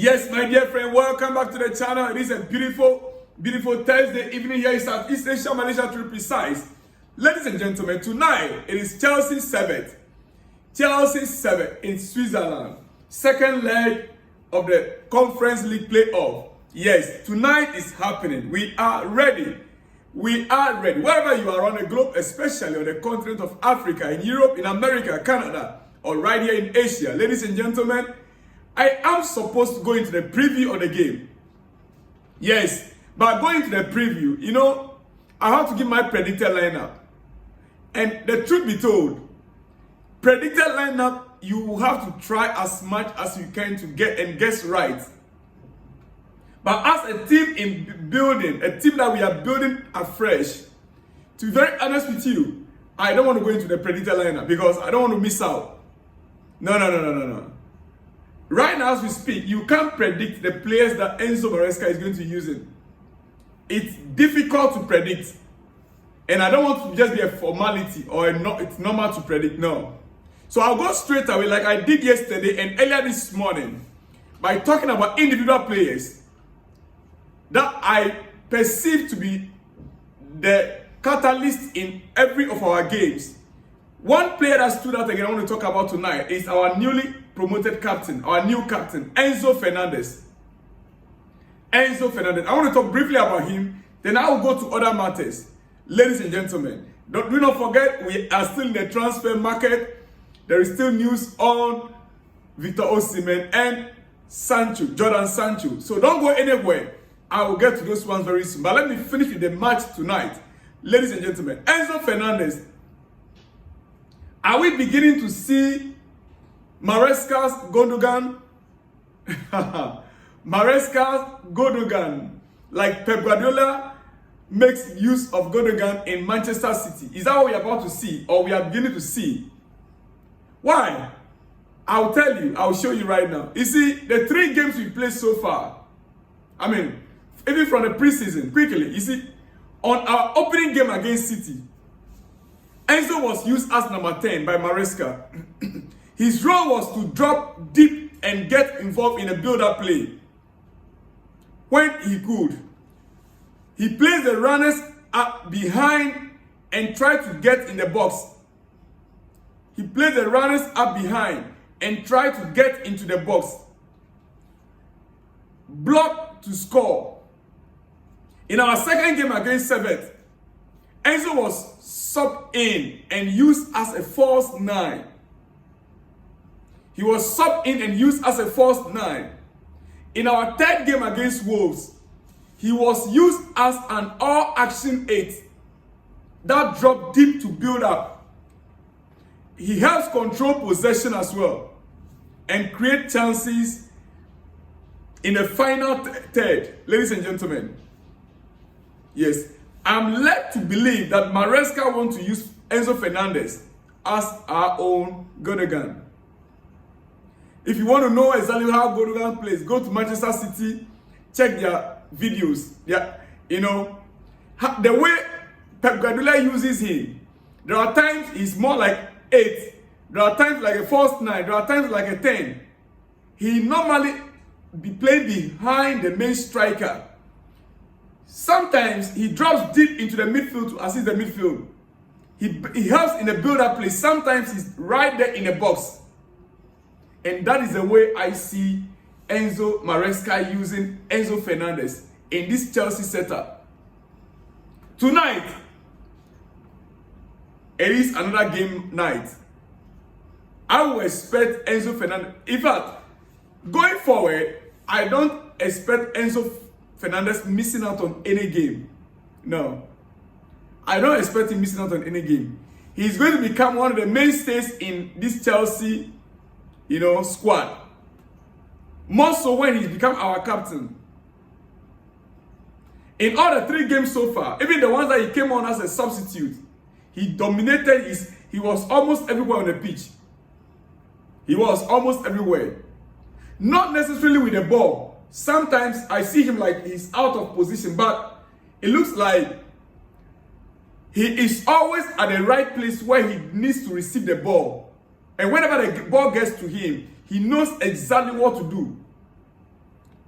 Yes, my dear friend, welcome back to the channel. It is a beautiful Thursday evening here in Southeast Asia, Malaysia to be precise. Ladies and gentlemen, tonight it is Chelsea Servette. Chelsea Servette in Switzerland. Second leg of the Conference League playoff. Yes, tonight is happening. We are ready. We are ready. Wherever you are on the globe, especially on the continent of Africa, in Europe, in America, Canada, or right here in Asia. Ladies and gentlemen, I am supposed to go into the preview of the game. Yes, but going to the preview, I have to give my predicted lineup. And the truth be told, predicted lineup, you have to try as much as you can to get and guess right. But as a team in building, a team that we are building afresh, to be very honest with you, I don't want to go into the predicted lineup because I don't want to miss out. No. Right now as we speak, you can't predict the players that Enzo Fernandez is going to use it. It's difficult to predict. And I don't want to just be a formality or it's normal to predict, no. So I'll go straight away like I did yesterday and earlier this morning by talking about individual players that I perceive to be the catalyst in every of our games. One player that stood out again I want to talk about tonight is our newly promoted captain, our new captain, Enzo Fernandez. Enzo Fernandez. I want to talk briefly about him, then I will go to other matters. Ladies and gentlemen, do not forget, we are still in the transfer market. There is still news on Victor Osimhen and Sancho, Jadon Sancho. So don't go anywhere. I will get to those ones very soon. But let me finish with the match tonight. Ladies and gentlemen, Enzo Fernandez. Are we beginning to see Maresca's Gundogan? Maresca's Gundogan. Like Pep Guardiola makes use of Gundogan in Manchester City. Is that what we are about to see? Or we are beginning to see? Why? I'll tell you. I'll show you right now. You see, the 3 games we played so far, even from the preseason, quickly, you see, on our opening game against City, Enzo was used as number 10 by Maresca. His role was to drop deep and get involved in a build-up play. When he could, he placed the runners up behind and tried to get in the box. He placed the runners up behind and tried to get into the box. Block to score. In our second game against Servette, Enzo was subbed in and used as a false 9. He was subbed in and used as a false 9. In our third game against Wolves, he was used as an all-action 8 that dropped deep to build up. He helps control possession as well and create chances in the final third. Ladies and gentlemen, yes, I'm led to believe that Maresca wants to use Enzo Fernandez as our own Gundogan. If you want to know exactly how Gundogan plays, go to Manchester City, check their videos. The way Pep Guardiola uses him, there are times he's more like 8, there are times like a false 9, there are times like a 10. He normally be playing behind the main striker. Sometimes he drops deep into the midfield to assist the midfield. He helps in the build-up play. Sometimes he's right there in the box. And that is the way I see Enzo Maresca using Enzo Fernandez in this Chelsea setup. Tonight, it is another game night. I will expect Enzo Fernandez. In fact, going forward, I don't expect Enzo Fernandez missing out on any game. No. I don't expect him missing out on any game. He's going to become one of the mainstays in this Chelsea, squad. More so when he's become our captain. In all the 3 games so far, even the ones that he came on as a substitute, he dominated. He was almost everywhere on the pitch. He was almost everywhere. Not necessarily with the ball. Sometimes I see him like he's out of position, but it looks like he is always at the right place where he needs to receive the ball. And whenever the ball gets to him, he knows exactly what to do.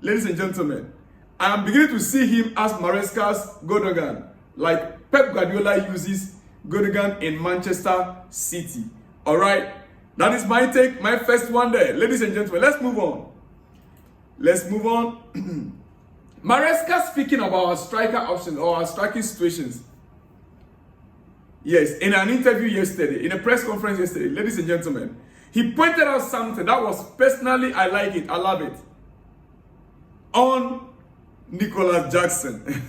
ladies and gentlemen, I am beginning to see him as Maresca's Gundogan, like Pep Guardiola uses Gundogan in Manchester City. All right, that is my take, my first one there. Ladies and gentlemen, let's move on. Let's move on. Maresca speaking about our striker options or our striking situations. Yes, in an interview yesterday, in a press conference yesterday, ladies and gentlemen, he pointed out something that was personally, I like it, I love it. On Nicolas Jackson.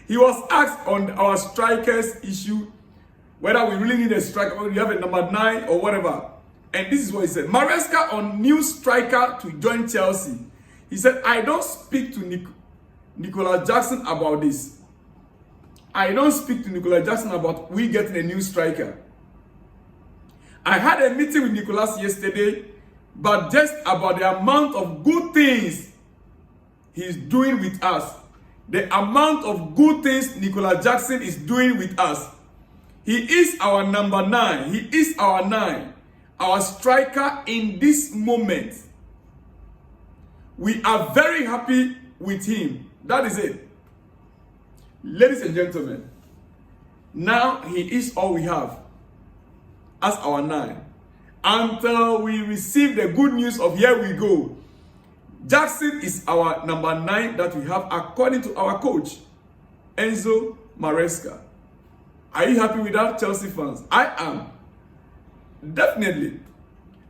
He was asked on our strikers issue, whether we really need a striker, or we have a number 9 or whatever. And this is what he said. Maresca on new striker to join Chelsea. He said, I don't speak to Nicolas Jackson about this. I don't speak to Nicolas Jackson about we getting a new striker. I had a meeting with Nicolas yesterday, but just about the amount of good things he's doing with us. The amount of good things Nicolas Jackson is doing with us. He is our number 9. He is our 9. Our striker in this moment. We are very happy with him. That is it. Ladies and gentlemen, now he is all we have as our 9. Until we receive the good news of here we go. Jackson is our number 9 that we have according to our coach, Enzo Maresca. Are you happy with that, Chelsea fans? I am. Definitely.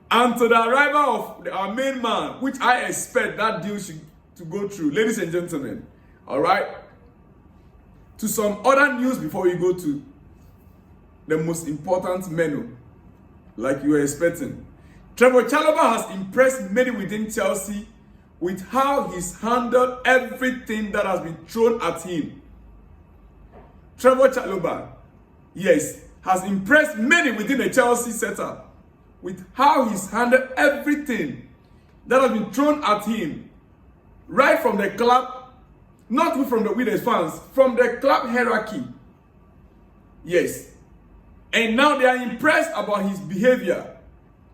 Until the arrival of our main man, which I expect that deal to go through. Ladies and gentlemen, all right? To some other news before we go to the most important menu, like you were expecting. Trevor Chalobah has impressed many within Chelsea with how he's handled everything that has been thrown at him. Trevor Chalobah, yes, has impressed many within the Chelsea setup with how he's handled everything that has been thrown at him, right from the club, not from the Winners fans, from the club hierarchy. Yes. And now they are impressed about his behavior.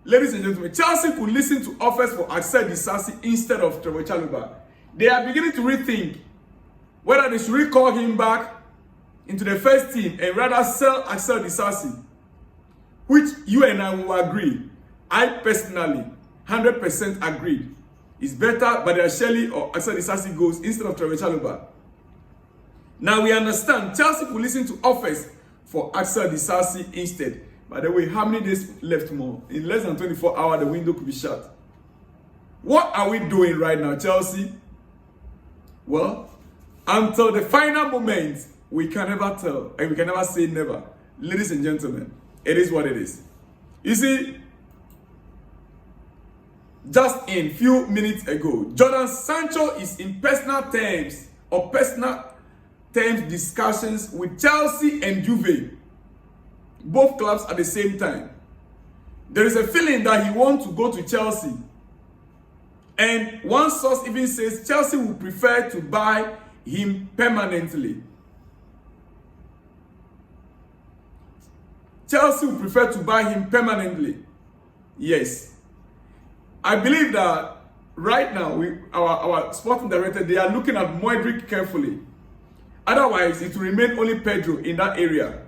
Ladies and gentlemen, Chelsea could listen to offers for Axel Disasi instead of Trevor Chalobah. They are beginning to rethink whether they should recall him back into the first team and rather sell Axel Disasi, which you and I will agree. I personally 100% agreed. It's better Badia Shelley or Axel Disasi goes instead of Trevor Chalobah. Now we understand Chelsea could listen to offers for Axel Disasi instead. By the way, how many days left more? In less than 24 hours, the window could be shut. What are we doing right now, Chelsea? Well, until the final moment, we can never tell, and we can never say never. Ladies and gentlemen, it is what it is. You see, just in few minutes ago, Jadon Sancho is in personal terms discussions with Chelsea and Juve. Both clubs at the same time. There is a feeling that he wants to go to Chelsea. And one source even says Chelsea would prefer to buy him permanently. Chelsea would prefer to buy him permanently. Yes. I believe that right now, our sporting director, they are looking at Modric carefully. Otherwise, it will remain only Pedro in that area.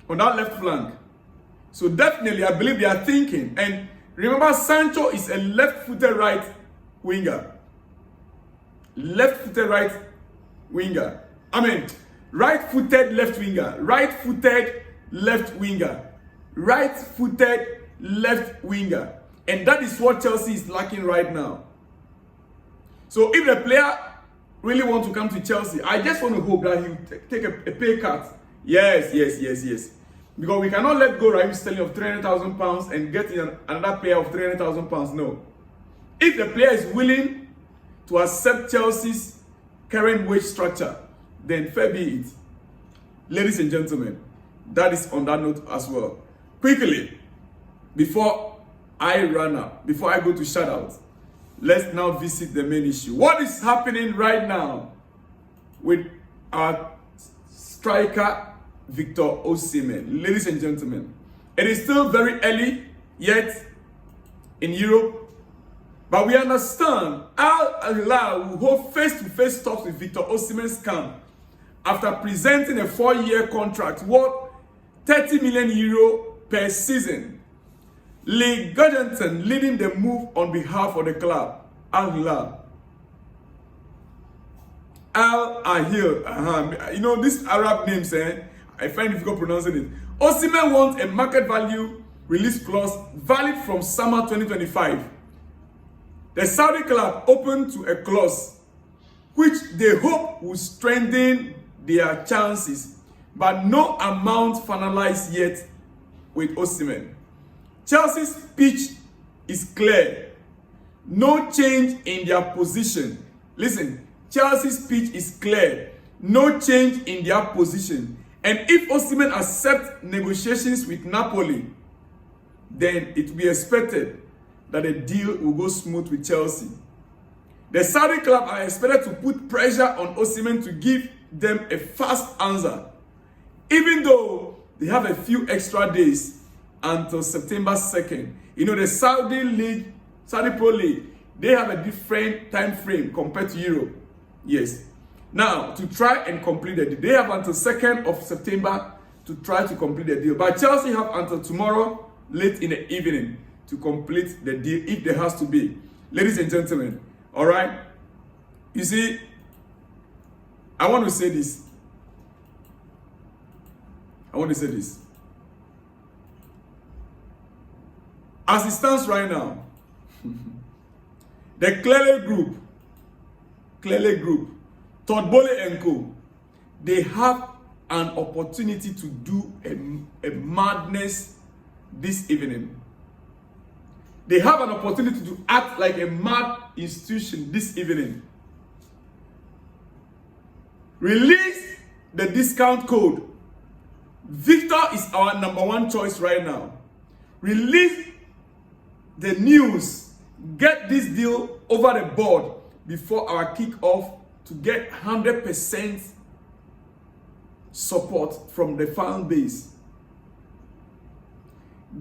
On that left flank. So definitely, I believe they are thinking. And remember, Sancho is a left-footed right winger. Left-footed right winger. I mean, right-footed left winger. Right-footed left winger. Right-footed left winger. And that is what Chelsea is lacking right now. So if the player really wants to come to Chelsea, I just want to hope that he will take a pay cut. Yes. Because we cannot let go Raheem Sterling of £300,000 and get another player of £300,000. No. If the player is willing to accept Chelsea's current wage structure, then fair be it. Ladies and gentlemen, that is on that note as well. Quickly, before I run up, before I go to shoutouts, let's now visit the main issue. What is happening right now with our striker Victor Osimhen? Ladies and gentlemen, it is still very early yet in Europe. But we understand Al Hilal will hold face-to-face talks with Victor Osimhen's camp after presenting a 4-year contract worth €30 million per season. Lee Gudgenton leading the move on behalf of the club, Al Hilal. Al Ahil, you know these Arab names, I find difficult pronouncing it. Osimhen wants a market value release clause valid from summer 2025. The Saudi club opened to a clause which they hope will strengthen their chances, but no amount finalized yet with Osimhen. Chelsea's pitch is clear. No change in their position. Listen, Chelsea's pitch is clear. No change in their position. And if Osimhen accepts negotiations with Napoli, then it will be expected that the deal will go smooth with Chelsea. The Saudi club are expected to put pressure on Osimhen to give them a fast answer, even though they have a few extra days until September 2nd. You know, the Saudi Pro League, they have a different time frame compared to Europe. Yes. Now, to try and complete the deal, they have until 2nd of September to try to complete the deal. But Chelsea have until tomorrow, late in the evening, to complete the deal if there has to be. Ladies and gentlemen, all right? You see, I want to say this. As it stands right now, the Clearly Group, Todbole and Co., they have an opportunity to do a madness this evening. They have an opportunity to act like a mad institution this evening. Release the discount code. Victor is our #1 choice right now. Release the news. Get this deal over the board before our kickoff to get 100% support from the fan base.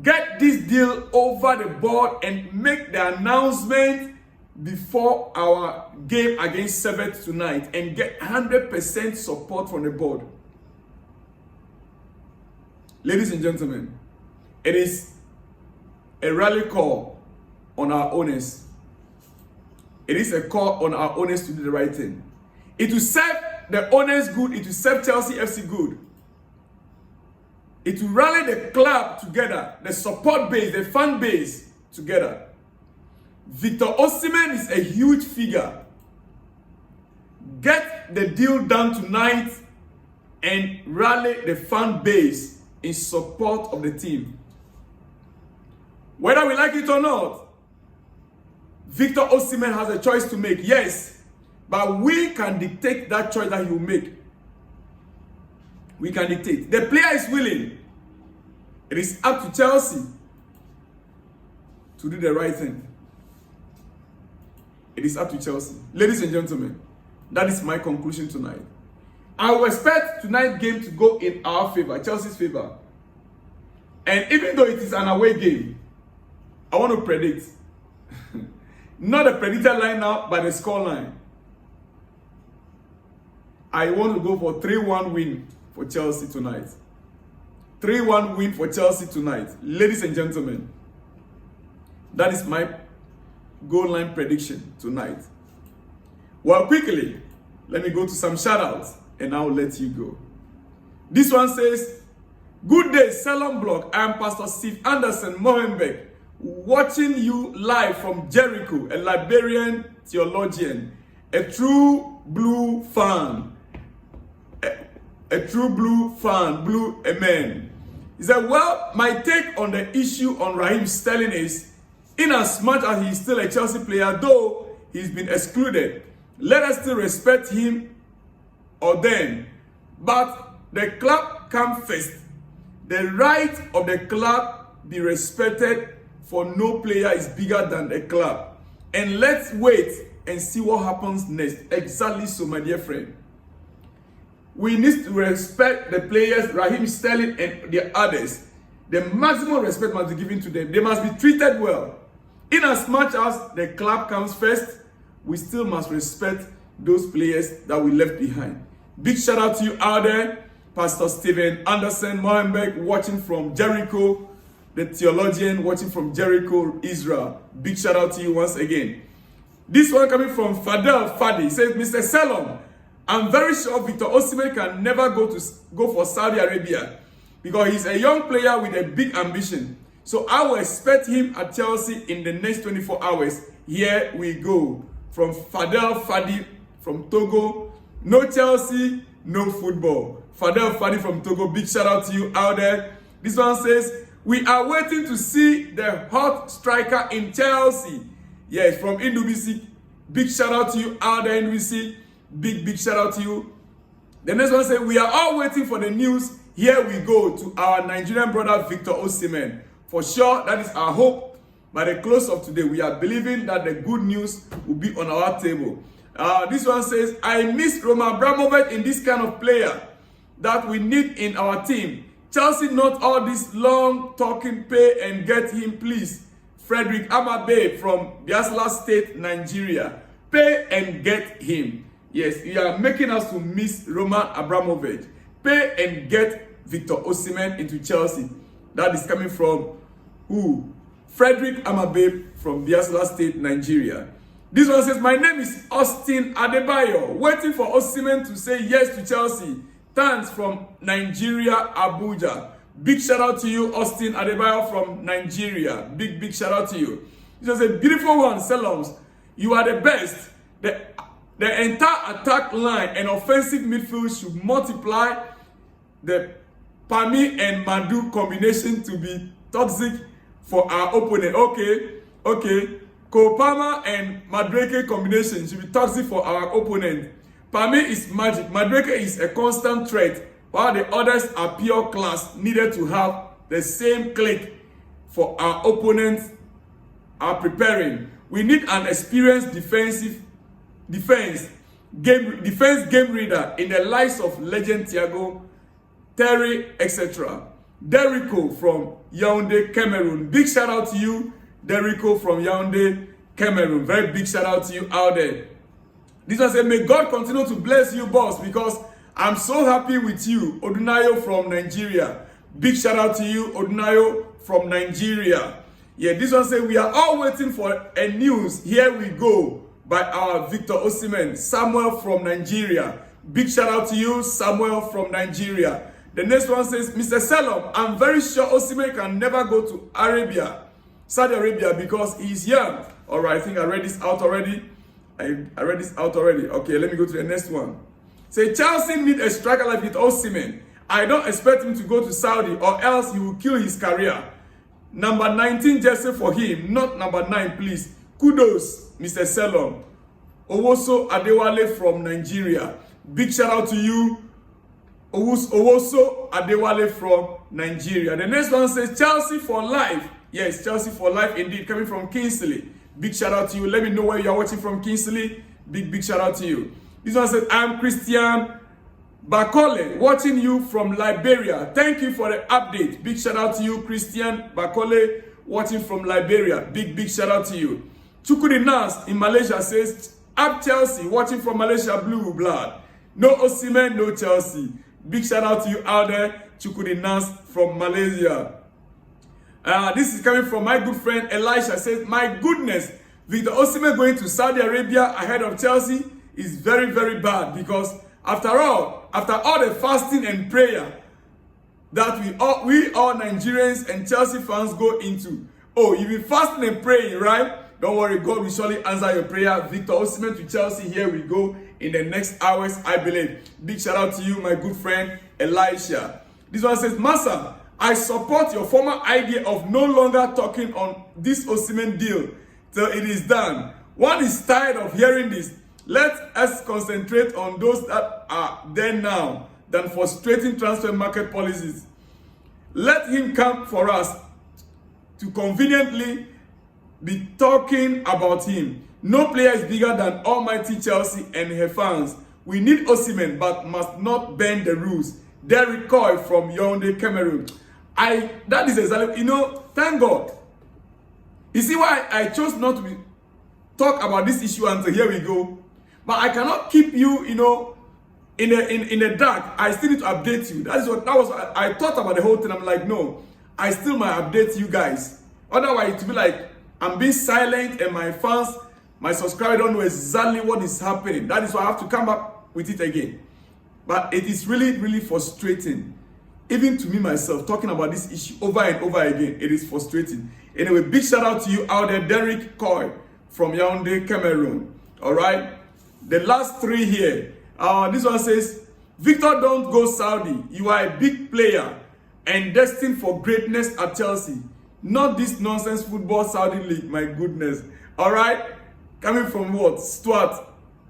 Get this deal over the board and make the announcement before our game against Servette tonight and get 100% support from the board. Ladies and gentlemen, it is a rally call on our owners. It is a call on our owners to do the right thing. It will serve the owners good. It will serve Chelsea FC good. It will rally the club together, the support base, the fan base together. Victor Osimhen is a huge figure. Get the deal done tonight and rally the fan base in support of the team. Whether we like it or not, Victor Osimhen has a choice to make, yes, but we can dictate that choice that he will make. We can dictate. The player is willing. It is up to Chelsea to do the right thing. It is up to Chelsea. Ladies and gentlemen, that is my conclusion tonight. I will expect tonight's game to go in our favor, Chelsea's favor. And even though it is an away game, I want to predict. Not the predicted line now, but the score line. I want to go for 3-1 win for Chelsea tonight. 3-1 win for Chelsea tonight. Ladies and gentlemen, that is my goal line prediction tonight. Well, quickly, let me go to some shout-outs and I'll let you go. This one says, "Good day, Salon Block. I am Pastor Steve Anderson Mohenbeck, watching you live from Jericho, a Liberian theologian, a true blue fan. A true blue fan, blue amen." He said, "Well, my take on the issue on Raheem Sterling is, in as much as he is still a Chelsea player, though he's been excluded, let us still respect him or them. But the club come first. The right of the club be respected, for no player is bigger than the club. And let's wait and see what happens next." Exactly so, my dear friend. We need to respect the players, Raheem Sterling and the others. The maximum respect must be given to them. They must be treated well. In as much as the club comes first, we still must respect those players that we left behind. Big shout out to you out there, Pastor Stephen Anderson Molenbeek, watching from Jericho, the theologian watching from Jericho, Israel. Big shout out to you once again. This one coming from Fadel Fadi. He says, Mr. Salom, I'm very sure Victor Osimhen can never go for Saudi Arabia because he's a young player with a big ambition. So I will expect him at Chelsea in the next 24 hours. Here we go. From Fadel Fadi from Togo. No Chelsea, no football. Fadel Fadi from Togo. Big shout out to you out there. This one says, we are waiting to see the hot striker in Chelsea. Yes, from Indubisi. Big shout out to you out there, Indubisi. Big shout out to you. The next one says, we are all waiting for the news. Here we go to our Nigerian brother Victor Osimhen. For sure, that is our hope. By the close of today, we are believing that the good news will be on our table. This one says, I miss Roman Abramovich in this kind of player that we need in our team. Chelsea, not all this long talking, pay and get him, please. Frederick Amabe from Biasla State, Nigeria. Pay and get him. Yes, you are making us to miss Roman Abramovich. Pay and get Victor Osimhen into Chelsea. That is coming from who? Frederick Amabe from Biasla State, Nigeria. This one says, my name is Austin Adebayo. Waiting for Osimhen to say yes to Chelsea. Thanks from Nigeria, Abuja. Big shout out to you, Austin Adebayo from Nigeria. Big shout out to you. This is a beautiful one, Seloms. You are the best. The entire attack line and offensive midfield should multiply. The Pami and Madu combination to be toxic for our opponent. Okay. Kopama and Madueke combination should be toxic for our opponent. Pami is magic. Madueke is a constant threat, while the others are pure class, needed to have the same click for our opponents are preparing. We need an experienced defense game reader in the likes of legend Thiago, Terry, etc. Derico from Yaoundé, Cameroon. Big shout out to you, Derico from Yaoundé, Cameroon. Very big shout out to you out there. This one said, may God continue to bless you, boss, because I'm so happy with you. Odunayo from Nigeria. Big shout out to you, Odunayo from Nigeria. Yeah, this one said, we are all waiting for a news. Here we go by our Victor Osimhen. Samuel from Nigeria. Big shout out to you, Samuel from Nigeria. The next one says, Mr. Salom, I'm very sure Osimhen can never go to Saudi Arabia, because he's young. All right, I think I read this out already. I read this out already. Okay, let me go to the next one. Say, Chelsea need a striker like with Osimhen. I don't expect him to go to Saudi, or else he will kill his career. Number 19 jersey for him, not number 9, please. Kudos, Mr. Salom. Owoso Adewale from Nigeria. Big shout out to you, Owoso Adewale from Nigeria. The next one says, Chelsea for life. Yes, Chelsea for life indeed, coming from Kingsley. Big shout out to you. Let me know where you are watching from, Kingsley. Big shout out to you. This one says, I'm Christian Bakole, watching you from Liberia. Thank you for the update. Big shout out to you, Christian Bakole, watching from Liberia. Big shout out to you. Chukudi Nas in Malaysia says, up Chelsea, watching from Malaysia, blue blood. No Osimhen, no Chelsea. Big shout out to you out there, Chukudi Nas from Malaysia. This is coming from my good friend Elisha. Says, my goodness, Victor Osimhen going to Saudi Arabia ahead of Chelsea is very, very bad, because after all the fasting and prayer that we all Nigerians and Chelsea fans go into. Oh, you've been fasting and praying, right? Don't worry, God will surely answer your prayer. Victor Osimhen to Chelsea, here we go in the next hours, I believe. Big shout out to you, my good friend Elisha. This one says, Massa, I support your former idea of no longer talking on this Osimhen deal till it is done. One is tired of hearing this. Let us concentrate on those that are there now than frustrating transfer market policies. Let him come for us to conveniently be talking about him. No player is bigger than almighty Chelsea and her fans. We need Osimhen, but must not bend the rules. Derek Coy from Yaoundé, Cameroon. That is exactly, thank God. You see why I chose not to talk about this issue until here we go. But I cannot keep you, in the dark. I still need to update you. That was what I thought about the whole thing. I'm like, no, I still might update you guys. Otherwise, it will be like I'm being silent and my fans, my subscribers don't know exactly what is happening. That is why I have to come back with it again. But it is really, really frustrating. Even to me myself, talking about this issue over and over again, it is frustrating. Anyway, big shout out to you out there, Derek Coy from Yaoundé, Cameroon. All right. The last three here. This one says, Victor, don't go Saudi. You are a big player and destined for greatness at Chelsea. Not this nonsense football Saudi league. My goodness. All right. Coming from what? Stuart.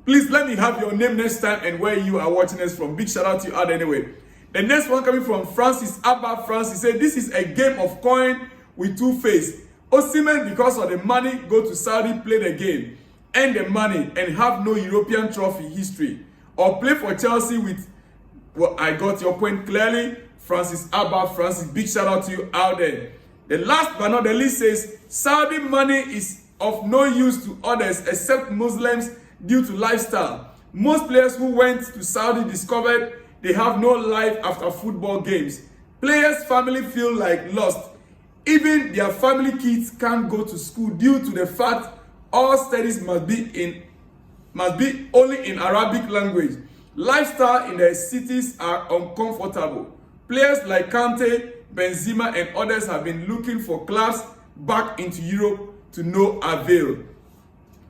Please let me have your name next time and where you are watching us from. Big shout out to you out anyway. The next one coming from Francis Abba Francis said, this is a game of coin with two faces. Osimhen, because of the money, go to Saudi, play the game, earn the money, and have no European trophy history. Or play for Chelsea with, well, I got your point clearly. Francis Abba Francis, big shout out to you out there. The last but not the least says, Saudi money is of no use to others except Muslims due to lifestyle. Most players who went to Saudi discovered they have no life after football games. Players' family feel like lost. Even their family kids can't go to school due to the fact all studies must be only in Arabic language. Lifestyle in the cities are uncomfortable. Players like Kante, Benzema, and others have been looking for clubs back into Europe to no avail.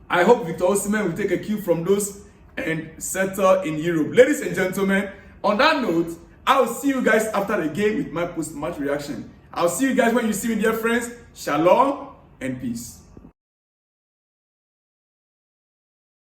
I hope Victor Osimhen will take a cue from those and settle in Europe. Ladies and gentlemen, on that note, I will see you guys after the game with my post-match reaction. I'll see you guys when you see me, dear friends. Shalom and peace.